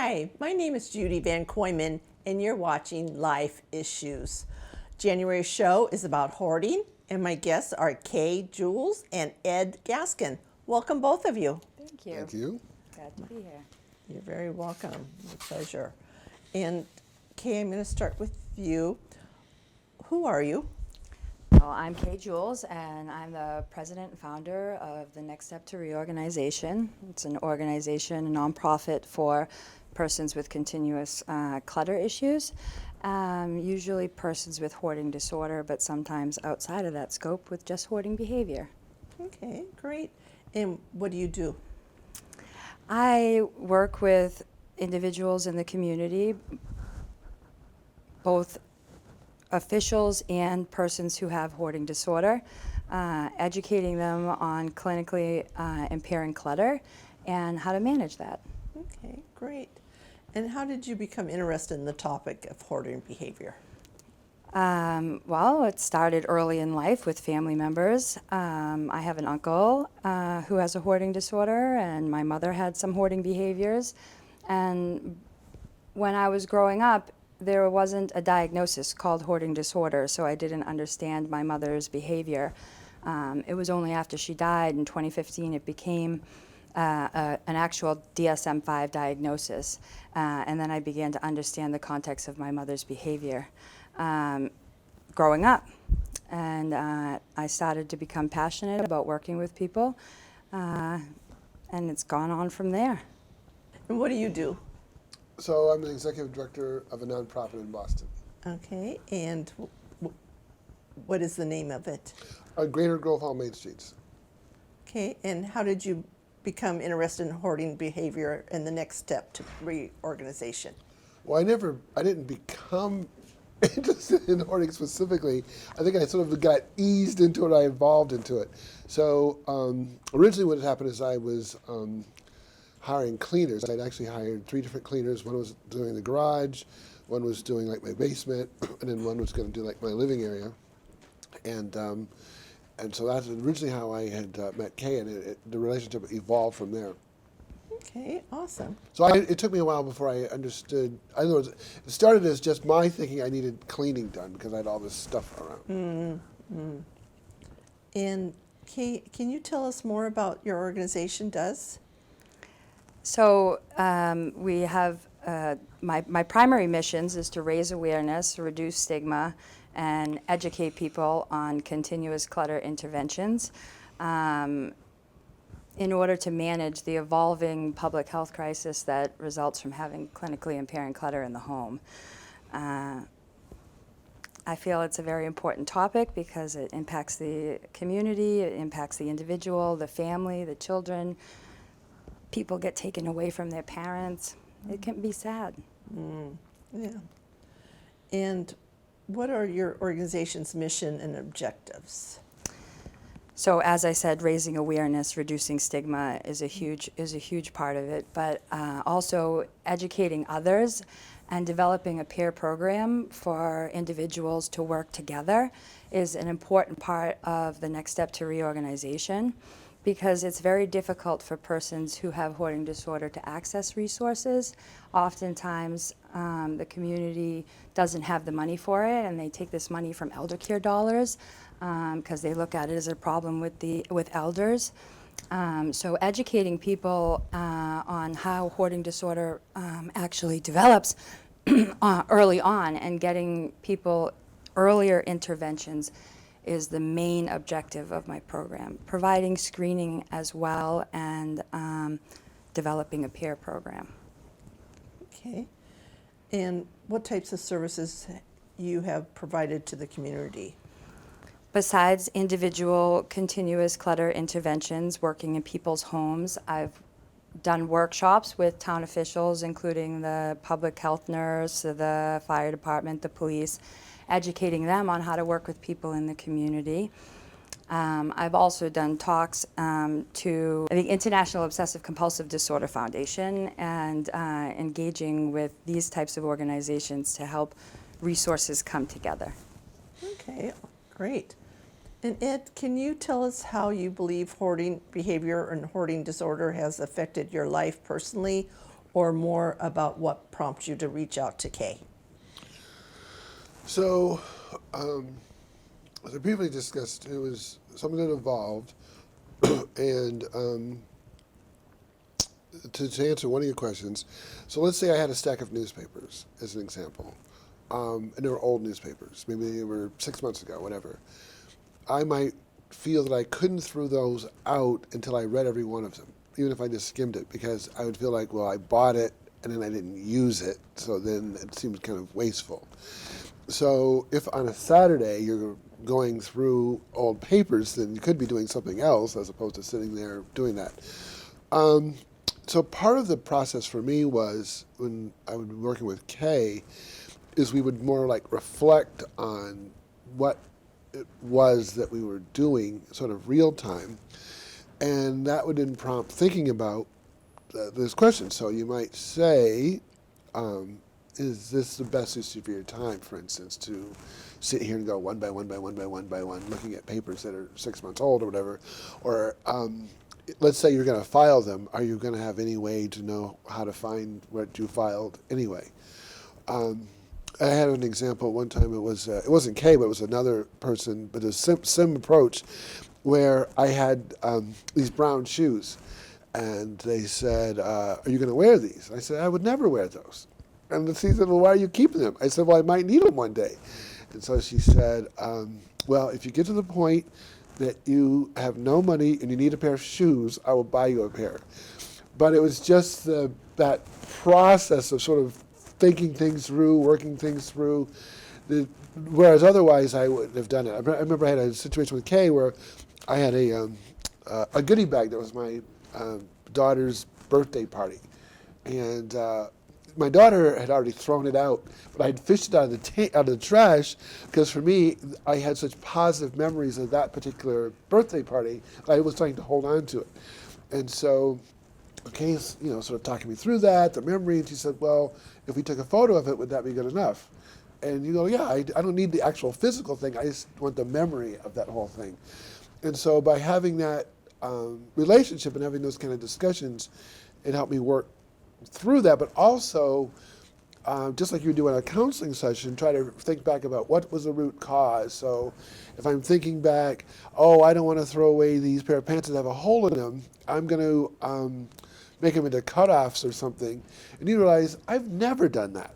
Hi, my name is Judie VanKooiman, and you're watching Life Issues. January's show is about hoarding, and my guests are Kay Jules and Ed Gaskin. Welcome, both of you. Thank you. Thank you. Glad to be here. You're very welcome. My pleasure. And Kay, I'm going to start with you. Who are you? Well, I'm Kay Jules, and I'm the president and founder of the Next Step to Reorganization. It's an organization, a nonprofit for persons with continuous clutter issues, usually persons with hoarding disorder, but sometimes outside of that scope with just hoarding behavior. Okay, great. And what do you do? I work with individuals in the community, both officials and persons who have hoarding disorder, educating them on clinically impairing clutter and how to manage that. Okay, great. And how did you become interested in the topic of hoarding behavior? Well, it started early in life with family members. I have an uncle who has a hoarding disorder, and my mother had some hoarding behaviors. And when I was growing up, there wasn't a diagnosis called hoarding disorder, so I didn't understand my mother's behavior. It was only after she died in 2015 it became an actual DSM-5 diagnosis, and then I began to understand the context of my mother's behavior growing up. And I started to become passionate about working with people, and it's gone on from there. And what do you do? So I'm the executive director of a nonprofit in Boston. Okay, and what is the name of it? Greater Grove Hall Main Streets. Okay, and how did you become interested in hoarding behavior and the next step to reorganization? Well, I didn't become interested in hoarding specifically. I think I sort of got eased into it, I evolved into it. So originally what had happened is I was hiring cleaners. I'd actually hired 3 different cleaners. One was doing the garage, one was doing like my basement, and then one was going to do like my living area. And so that's originally how I had met Kay, and the relationship evolved from there. Okay, awesome. So it took me a while before I understood. In other words, it started as just my thinking I needed cleaning done because I had all this stuff around. And Kay, can you tell us more about your organization does? So we have, my primary missions is to raise awareness, reduce stigma, and educate people on continuous clutter interventions in order to manage the evolving public health crisis that results from having clinically impairing clutter in the home. I feel it's a very important topic because it impacts the community, it impacts the individual, the family, the children. People get taken away from their parents. It can be sad. Yeah. And what are your organization's mission and objectives? So as I said, raising awareness, reducing stigma is a huge part of it, but also educating others and developing a peer program for individuals to work together is an important part of the Next Step to Reorganization, because it's very difficult for persons who have hoarding disorder to access resources. Oftentimes, the community doesn't have the money for it, and they take this money from elder care dollars because they look at it as a problem with elders. So educating people on how hoarding disorder actually develops early on and getting people earlier interventions is the main objective of my program. Providing screening as well and developing a peer program. Okay. And what types of services you have provided to the community? Besides individual continuous clutter interventions, working in people's homes, I've done workshops with town officials, including the public health nurse, the fire department, the police, educating them on how to work with people in the community. I've also done talks to the International Obsessive Compulsive Disorder Foundation and engaging with these types of organizations to help resources come together. Okay, great. And Ed, can you tell us how you believe hoarding behavior and hoarding disorder has affected your life personally or more about what prompted you to reach out to Kay? So, as I briefly discussed, it was something that evolved, and to answer one of your questions, so let's say I had a stack of newspapers, as an example, and they were old newspapers, maybe they were 6 months ago, whatever. I might feel that I couldn't throw those out until I read every one of them, even if I just skimmed it, because I would feel like, well, I bought it and then I didn't use it, so then it seems kind of wasteful. So if on a Saturday you're going through old papers, then you could be doing something else as opposed to sitting there doing that. So part of the process for me was, when I would be working with Kay, is we would more like reflect on what it was that we were doing sort of real time, and that would then prompt thinking about this question. So you might say, is this the best use of your time, for instance, to sit here and go one by one by one by one by one, looking at papers that are 6 months old or whatever, or let's say you're going to file them. Are you going to have any way to know how to find what you filed anyway? I had an example one time. It wasn't Kay, but it was another person, but a sim approach, where I had these brown shoes, and they said, "Are you going to wear these?" I said, "I would never wear those." And she said, "Well, why are you keeping them?" I said, "Well, I might need them one day." And so she said, "Well, if you get to the point that you have no money and you need a pair of shoes, I will buy you a pair." But it was just that process of sort of thinking things through, working things through, whereas otherwise I wouldn't have done it. I remember I had a situation with Kay where I had a goodie bag that was my daughter's birthday party, and my daughter had already thrown it out, but I had fished it out of the trash, because for me, I had such positive memories of that particular birthday party. I was trying to hold on to it, and so Kay's, sort of talking me through that, the memory, and she said, "Well, if we took a photo of it, would that be good enough?" And you go, "Yeah, I don't need the actual physical thing. I just want the memory of that whole thing." And so by having that relationship and having those kind of discussions, it helped me work through that, but also, just like you do in a counseling session, try to think back about what was the root cause. So if I'm thinking back, oh, I don't want to throw away these pair of pants that have a hole in them, I'm going to make them into cutoffs or something. And you realize, I've never done that.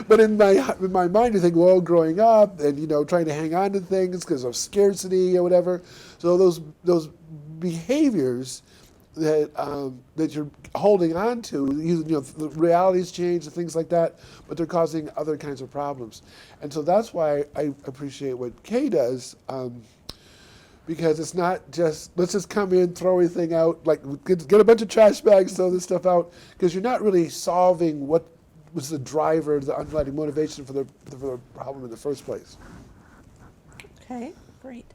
But in my mind, you think, well, growing up and, trying to hang on to things because of scarcity or whatever. So those behaviors that you're holding on to, the realities change and things like that, but they're causing other kinds of problems. And so that's why I appreciate what Kay does, because it's not just, let's just come in, throw everything out, like get a bunch of trash bags, throw this stuff out, because you're not really solving what was the driver, the underlying motivation for the problem in the first place. Okay, great.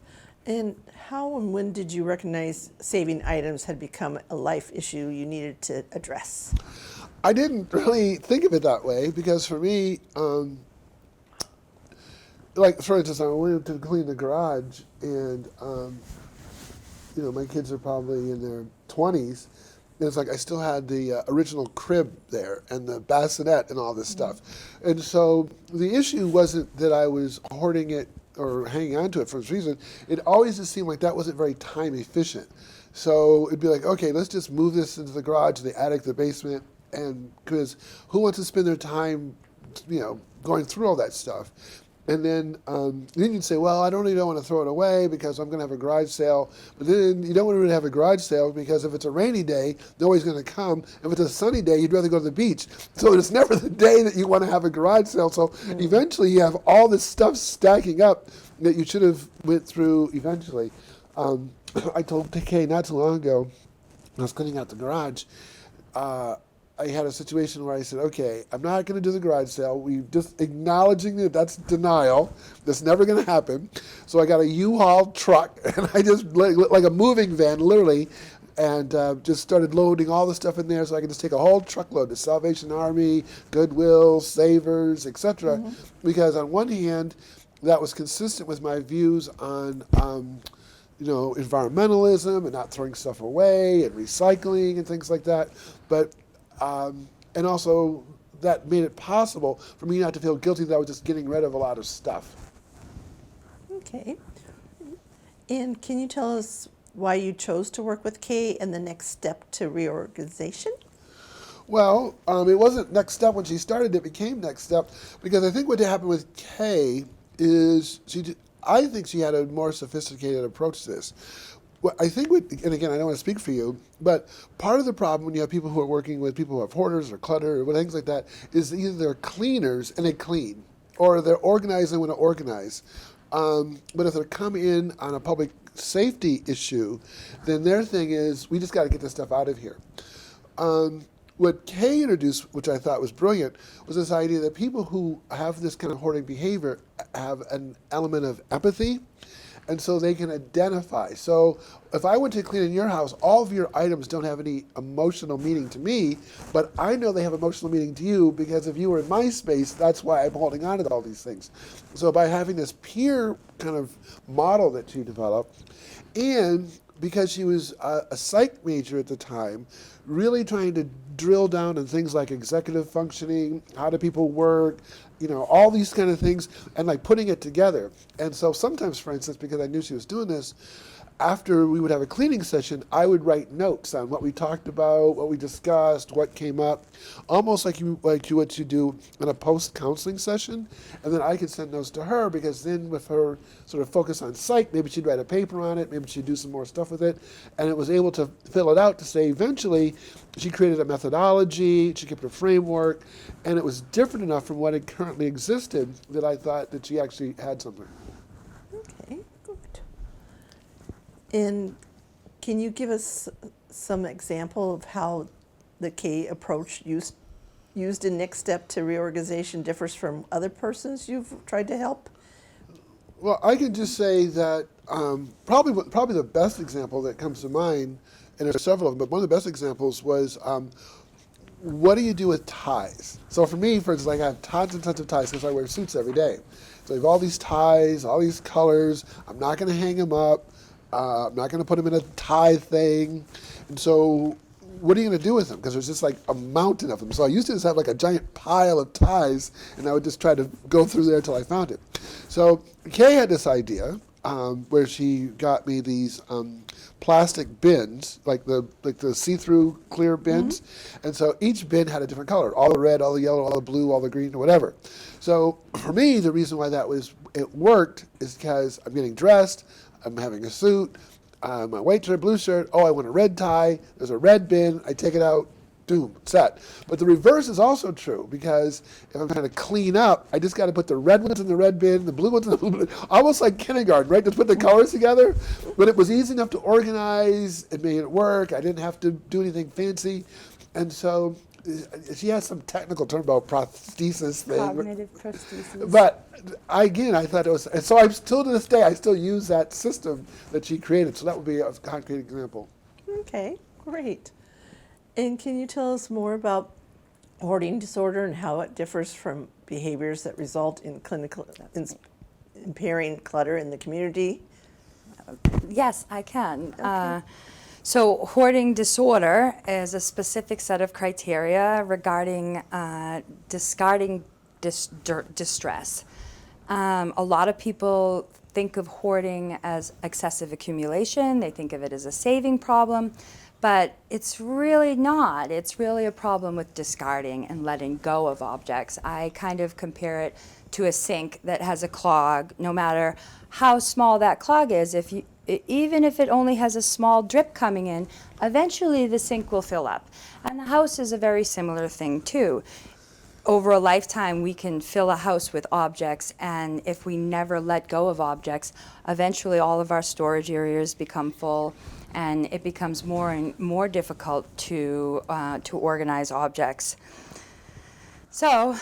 And how and when did you recognize saving items had become a life issue you needed to address? I didn't really think of it that way, because for me, like for instance, I went to clean the garage, and my kids are probably in their 20s, and it's like I still had the original crib there and the bassinet and all this stuff. And so the issue wasn't that I was hoarding it or hanging on to it for this reason. It always just seemed like that wasn't very time efficient. So it'd be like, okay, let's just move this into the garage, the attic, the basement, and because who wants to spend their time, going through all that stuff? And then you'd say, well, I don't want to throw it away because I'm going to have a garage sale. But then you don't want to have a garage sale because if it's a rainy day, nobody's going to come. If it's a sunny day, you'd rather go to the beach. So it's never the day that you want to have a garage sale. So eventually you have all this stuff stacking up that you should have went through eventually. I told Kay not too long ago, when I was cleaning out the garage, I had a situation where I said, okay, I'm not going to do the garage sale. We just acknowledging that that's denial. That's never going to happen. So I got a U-Haul truck, and I just, like a moving van, literally, and just started loading all the stuff in there so I could just take a whole truckload, the Salvation Army, Goodwill, Savers, etc. Because on one hand, that was consistent with my views on environmentalism and not throwing stuff away and recycling and things like that. But And also that made it possible for me not to feel guilty that I was just getting rid of a lot of stuff. Okay. And can you tell us why you chose to work with Kay and the next step to reorganization? Well, it wasn't next step when she started. It became next step because I think what happened with Kay is I think she had a more sophisticated approach to this. Well, I think, and again, I don't want to speak for you, but part of the problem when you have people who are working with people who have hoarders or clutter or things like that is either they're cleaners and they clean, or they're organized and want to organize. But if they're coming in on a public safety issue, then their thing is, we just got to get this stuff out of here. What Kay introduced, which I thought was brilliant, was this idea that people who have this kind of hoarding behavior have an element of empathy, and so they can identify. So if I went to clean in your house, all of your items don't have any emotional meaning to me, but I know they have emotional meaning to you because if you were in my space, that's why I'm holding on to all these things. So by having this peer kind of model that she developed, and because she was a psych major at the time, really trying to drill down on things like executive functioning, how do people work, all these kind of things, and like putting it together. And so sometimes, for instance, because I knew she was doing this, after we would have a cleaning session, I would write notes on what we talked about, what we discussed, what came what you do in a post-counseling session. And then I could send those to her because then with her sort of focus on psych, maybe she'd write a paper on it, maybe she'd do some more stuff with it. And it was able to fill it out to say eventually she created a methodology, she kept a framework, and it was different enough from what had currently existed that I thought that she actually had something. Okay, good. And can you give us some example of how the K approach used in Next Step to Reorganization differs from other persons you've tried to help? Well, I can just say that probably the best example that comes to mind, and there's several of them, but one of the best examples was what do you do with ties? So for me, for instance, I have tons and tons of ties because I wear suits every day. So I have all these ties, all these colors. I'm not going to hang them up. I'm not going to put them in a tie thing. And so what are you going to do with them? Because there's just like a mountain of them. So I used to just have like a giant pile of ties, and I would just try to go through there until I found it. So Kay had this idea where she got me these plastic bins, like the see-through clear bins. Mm-hmm. And so each bin had a different color, all the red, all the yellow, all the blue, all the green, or whatever. So for me, the reason why it worked is because I'm getting dressed, I'm having a suit, my white shirt, blue shirt, I want a red tie, there's a red bin, I take it out, boom, set. But the reverse is also true, because if I'm trying to clean up, I just got to put the red ones in the red bin, the blue ones in the blue bin, almost like kindergarten, right? Just put the colors together. But it was easy enough to organize, it made it work, I didn't have to do anything fancy. And so she has some technical term about prosthesis thing. Cognitive prosthesis. But again, I thought it was, and so I'm still to this day, I still use that system that she created. So that would be a concrete example. Okay, great. And can you tell us more about hoarding disorder and how it differs from behaviors that result in impairing clutter in the community? Yes, I can. Okay. So hoarding disorder is a specific set of criteria regarding discarding distress. A lot of people think of hoarding as excessive accumulation. They think of it as a saving problem, but it's really not. It's really a problem with discarding and letting go of objects. I kind of compare it to a sink that has a clog. No matter how small that clog is, even if it only has a small drip coming in, eventually the sink will fill up. And the house is a very similar thing too. Over a lifetime, we can fill a house with objects, and if we never let go of objects, eventually all of our storage areas become full, and it becomes more and more difficult to organize objects. So,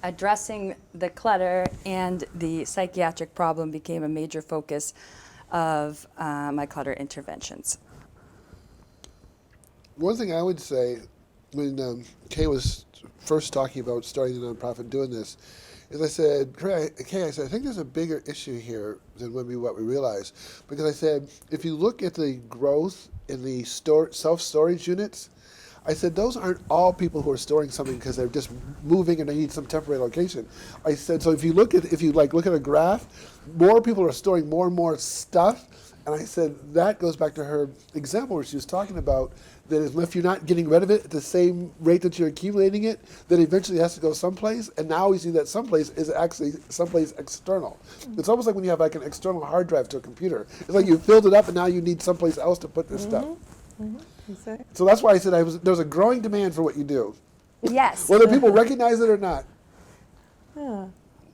addressing the clutter and the psychiatric problem became a major focus of my clutter interventions. One thing I would say when Kay was first talking about starting the nonprofit and doing this is I said, Kay, I think there's a bigger issue here than what we realize. Because I said, if you look at the growth in the self-storage units, I said, those aren't all people who are storing something because they're just moving and they need some temporary location. I said, so if you look at a graph, more people are storing more and more stuff. And I said, that goes back to her example where she was talking about that if you're not getting rid of it at the same rate that you're accumulating it, then eventually it has to go someplace. And now we see that someplace is actually someplace external. It's almost like when you have like an external hard drive to a computer. It's like you filled it up and now you need someplace else to put this stuff. Exactly. So that's why I said there's a growing demand for what you do, Yes. whether people recognize it or not. Yeah.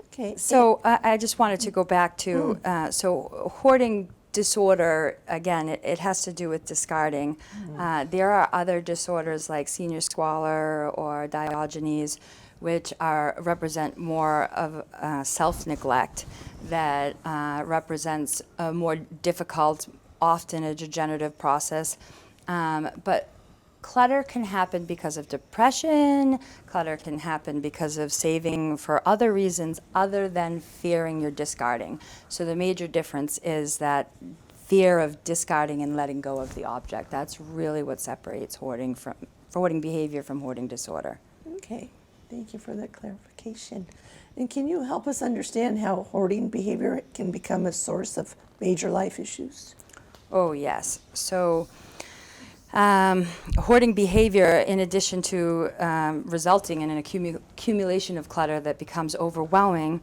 Okay. So I just wanted to go back to, so hoarding disorder, again, it has to do with discarding. There are other disorders like senior squalor or Diogenes, which represent more of self-neglect that represents a more difficult, often a degenerative process. But clutter can happen because of depression. Clutter can happen because of saving for other reasons other than fearing you're discarding. So the major difference is that fear of discarding and letting go of the object. That's really what separates hoarding behavior from hoarding disorder. Okay. Thank you for that clarification. And can you help us understand how hoarding behavior can become a source of major life issues? Oh, yes. So hoarding behavior, in addition to resulting in an accumulation of clutter that becomes overwhelming,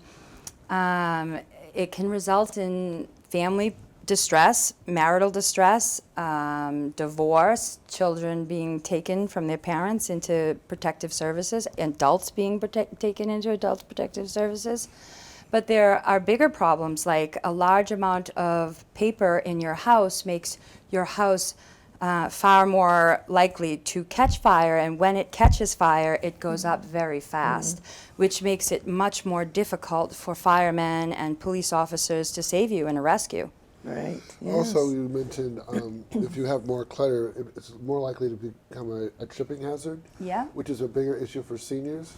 it can result in family distress, marital distress, divorce, children being taken from their parents into protective services, adults being taken into adult protective services. But there are bigger problems, like a large amount of paper in your house makes your house far more likely to catch fire, and when it catches fire, it goes up very fast, which makes it much more difficult for firemen and police officers to save you in a rescue. Right. Yes. Also, you mentioned if you have more clutter, it's more likely to become a tripping hazard, Yeah. which is a bigger issue for seniors.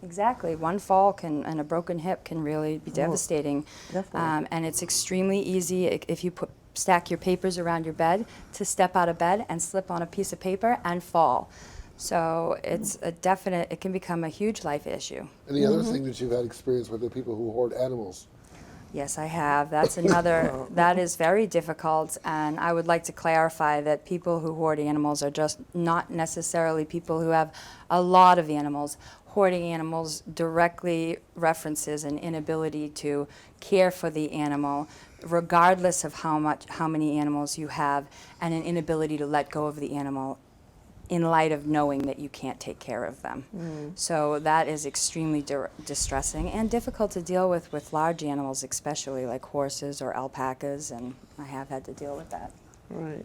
Exactly. One fall and a broken hip can really be devastating. Definitely. And it's extremely easy if you stack your papers around your bed to step out of bed and slip on a piece of paper and fall. So it's it can become a huge life issue. And the other thing that you've had experience with are people who hoard animals. Yes, I have. That's another, that is very difficult, and I would like to clarify that people who hoard animals are just not necessarily people who have a lot of animals. Hoarding animals directly references an inability to care for the animal, regardless of how many animals you have, and an inability to let go of the animal in light of knowing that you can't take care of them. So that is extremely distressing and difficult to deal with large animals, especially like horses or alpacas, and I have had to deal with that. Right.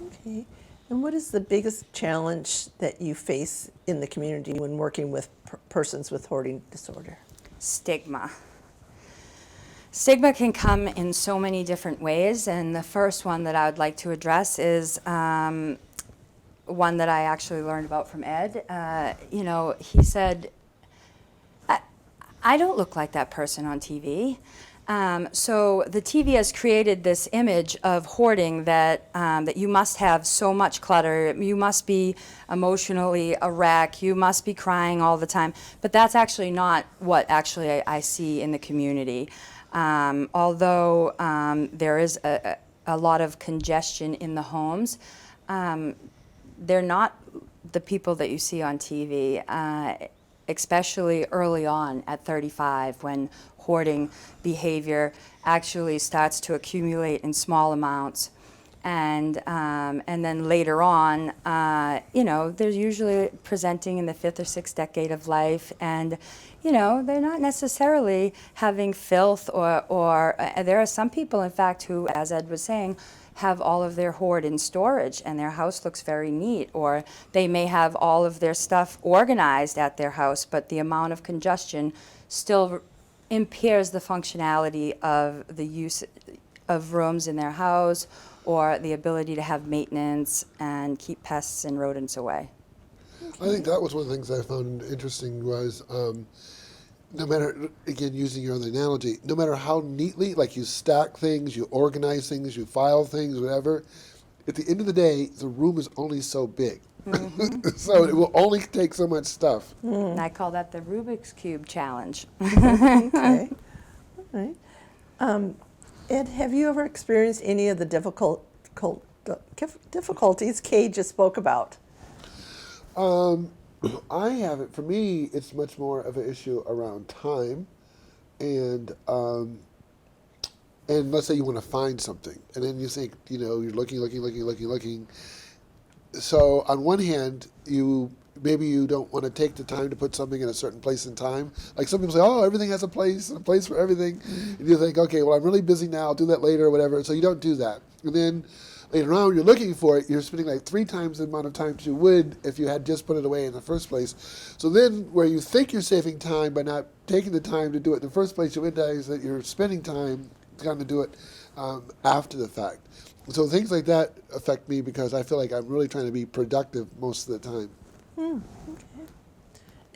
Okay. And what is the biggest challenge that you face in the community when working with persons with hoarding disorder? Stigma. Stigma can come in so many different ways, and the first one that I would like to address is one that I actually learned about from Ed. He said, I don't look like that person on TV. So the TV has created this image of hoarding that you must have so much clutter, you must be emotionally a wreck, you must be crying all the time. But that's actually not what actually I see in the community. Although there is a lot of congestion in the homes, they're not the people that you see on TV, especially early on at 35 when hoarding behavior actually starts to accumulate in small amounts. And then later on, they're usually presenting in the 5th or 6th decade of life, and they're not necessarily having filth or there are some people, in fact, who, as Ed was saying, have all of their hoard in storage and their house looks very neat, or they may have all of their stuff organized at their house, but the amount of congestion still impairs the functionality of the use of rooms in their house or the ability to have maintenance and keep pests and rodents away. I think that was one of the things I found interesting was no matter, again, using your other analogy, no matter how neatly, like you stack things, you organize things, you file things, whatever, at the end of the day, the room is only so big. So it will only take so much stuff. And I call that the Rubik's Cube challenge. Okay. All right. Ed, have you ever experienced any of the difficulties Kay just spoke about? I haven't. For me, it's much more of an issue around time, and let's say you want to find something, and then you think, you're looking. So on one hand, maybe you don't want to take the time to put something in a certain place and time. Like some people say, oh, everything has a place for everything. And you think, okay, well, I'm really busy now, I'll do that later or whatever. So you don't do that. And then later on, when you're looking for it, you're spending like 3 times the amount of time you would if you had just put it away in the first place. So then where you think you're saving time by not taking the time to do it in the first place, you realize that you're spending time trying to do it after the fact. So things like that affect me because I feel like I'm really trying to be productive most of the time. Okay.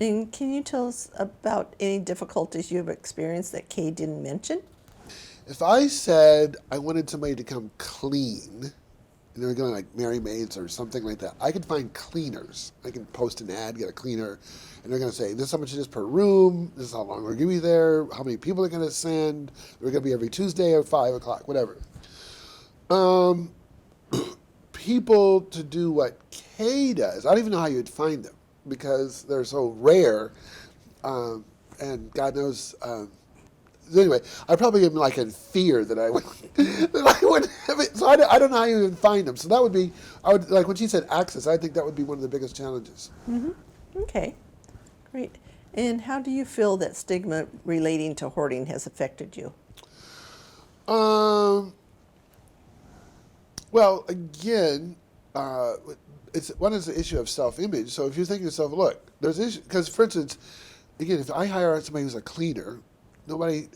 And can you tell us about any difficulties you've experienced that Kay didn't mention? If I said I wanted somebody to come clean, and they're going like Mary Maids or something like that, I could find cleaners. I can post an ad, get a cleaner, and they're going to say, this is how much it is per room, this is how long we're going to be there, how many people they're going to send, we're going to be every Tuesday at 5 o'clock, whatever. People to do what Kay does, I don't even know how you'd find them because they're so rare, and God knows. Anyway, I probably am like in fear that I would have it. So I don't know how you even find them. So that would be, I would like when she said access. I think that would be one of the biggest challenges. Okay, great. And how do you feel that stigma relating to hoarding has affected you? Well, again, one is the issue of self-image. So if you think to yourself, look, there's issue because, for instance, again, if I hire somebody who's a cleaner,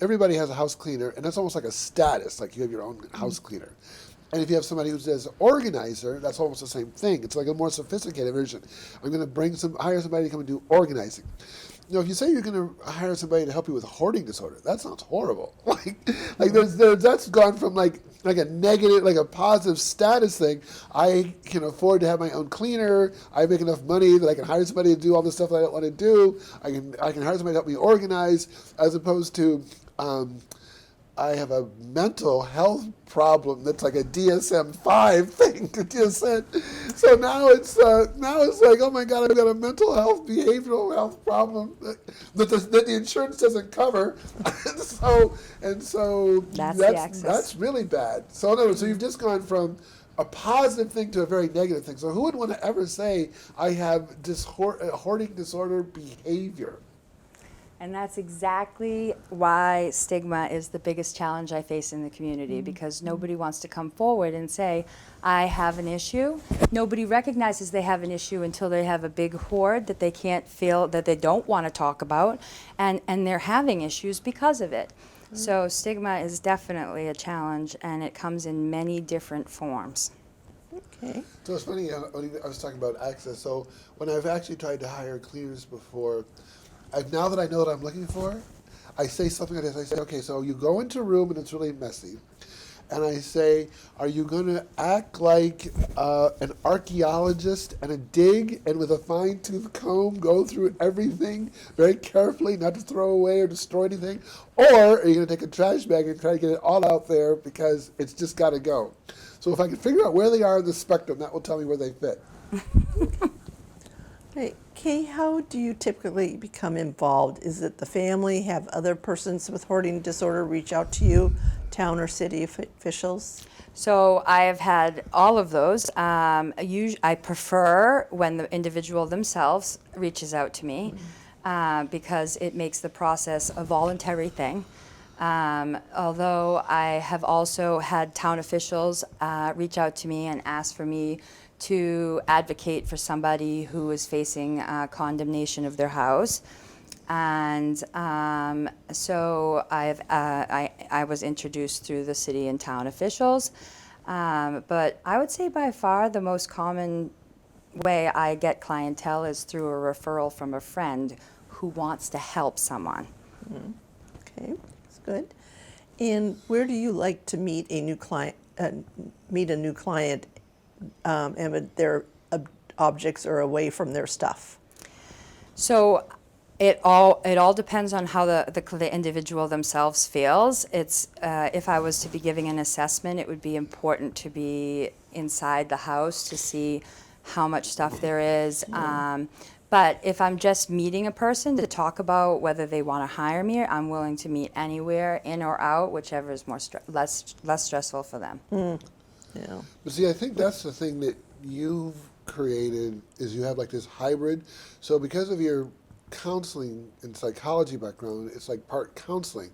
everybody has a house cleaner, and that's almost like a status, like you have your own house cleaner. And if you have somebody who's an organizer, that's almost the same thing. It's like a more sophisticated version. I'm going to hire somebody to come and do organizing. If you say you're going to hire somebody to help you with a hoarding disorder, that sounds horrible. That's gone from like a negative, like a positive status thing. I can afford to have my own cleaner. I make enough money that I can hire somebody to do all the stuff that I don't want to do. I can hire somebody to help me organize, as opposed to I have a mental health problem that's like a DSM-5 thing. So now it's like, oh my God, I've got a mental health, behavioral health problem that the insurance doesn't cover. so that's really bad. So in other words, so you've just gone from a positive thing to a very negative thing. So who would want to ever say I have hoarding disorder behavior? And that's exactly why stigma is the biggest challenge I face in the community, because nobody wants to come forward and say, I have an issue. Nobody recognizes they have an issue until they have a big hoard that they can't feel, that they don't want to talk about, and they're having issues because of it. So stigma is definitely a challenge, and it comes in many different forms. Okay. So it's funny, I was talking about access. So when I've actually tried to hire cleaners before, now that I know what I'm looking for, I say something like this. I say, okay, so you go into a room and it's really messy. And I say, are you going to act like an archaeologist and dig and with a fine-tooth comb go through everything very carefully, not to throw away or destroy anything? Or are you going to take a trash bag and try to get it all out there because it's just got to go? So if I can figure out where they are in the spectrum, that will tell me where they fit. Right. Kay, how do you typically become involved? Is it the family? Have other persons with hoarding disorder reach out to you, town or city officials? So I have had all of those. I prefer when the individual themselves reaches out to me because it makes the process a voluntary thing. Although I have also had town officials reach out to me and ask for me to advocate for somebody who is facing condemnation of their house. And so I was introduced through the city and town officials. But I would say by far the most common way I get clientele is through a referral from a friend who wants to help someone. Okay, that's good. And where do you like to meet a new client? and their objects are away from their stuff? So it all depends on how the individual themselves feels. It's if I was to be giving an assessment, it would be important to be inside the house to see how much stuff there is. But if I'm just meeting a person to talk about whether they want to hire me, I'm willing to meet anywhere, in or out, whichever is less stressful for them. Yeah. But see, I think that's the thing that you've created is you have like this hybrid. So because of your counseling and psychology background, it's like part counseling.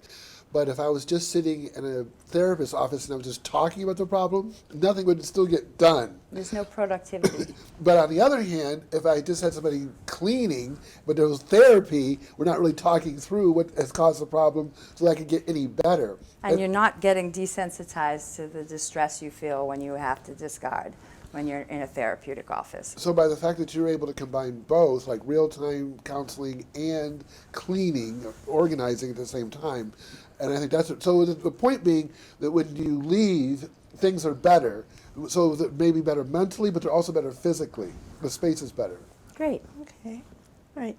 But if I was just sitting in a therapist's office and I was just talking about the problem, nothing would still get done. There's no productivity. But on the other hand, if I just had somebody cleaning, but there was therapy, we're not really talking through what has caused the problem so that I could get any better. And you're not getting desensitized to the distress you feel when you have to discard when you're in a therapeutic office. So by the fact that you're able to combine both, like real-time counseling and cleaning, organizing at the same time, and I think that's so. The point being that when you leave, things are better. So that may be better mentally, but they're also better physically. The space is better. Great. Okay. All right.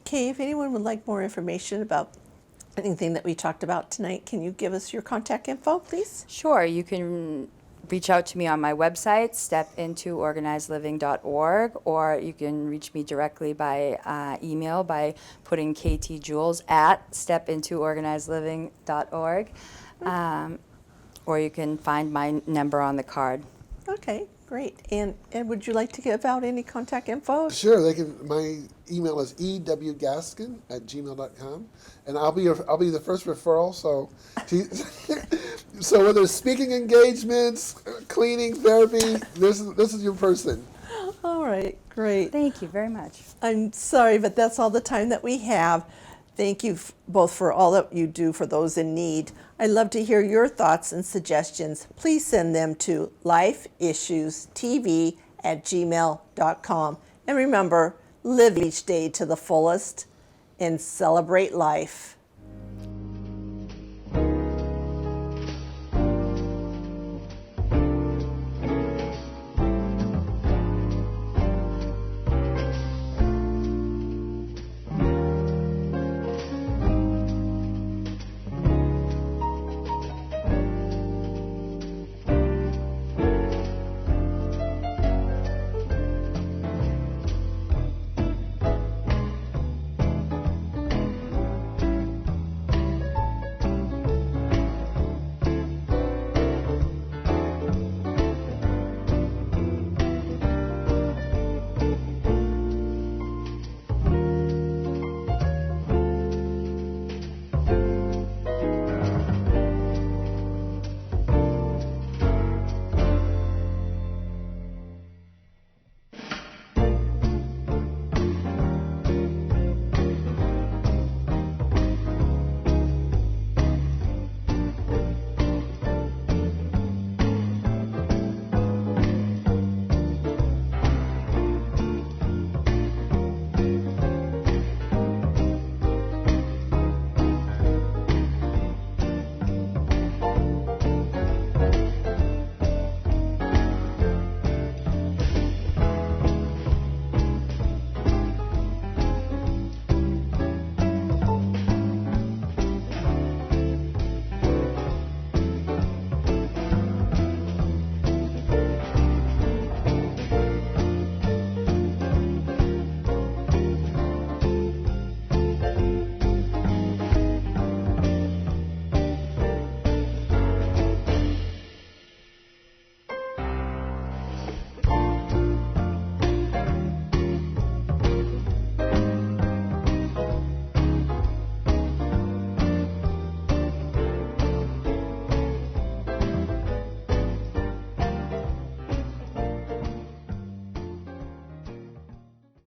Kay, if anyone would like more information about anything that we talked about tonight, can you give us your contact info, please? Sure. You can reach out to me on my website, stepintoorganizedliving.org, or you can reach me directly by email by putting ktjules@stepintoorganizedliving.org, or you can find my number on the card. Okay, great. And would you like to give out any contact info? Sure, they can. My email is ewgaskin@gmail.com, and I'll be the first referral. So, so whether it's speaking engagements, cleaning, therapy, this is your person. All right, great. Thank you very much. I'm sorry, but that's all the time that we have. Thank you both for all that you do for those in need. I'd love to hear your thoughts and suggestions. Please send them to lifeissuestv@gmail.com. And remember, live each day to the fullest and celebrate life.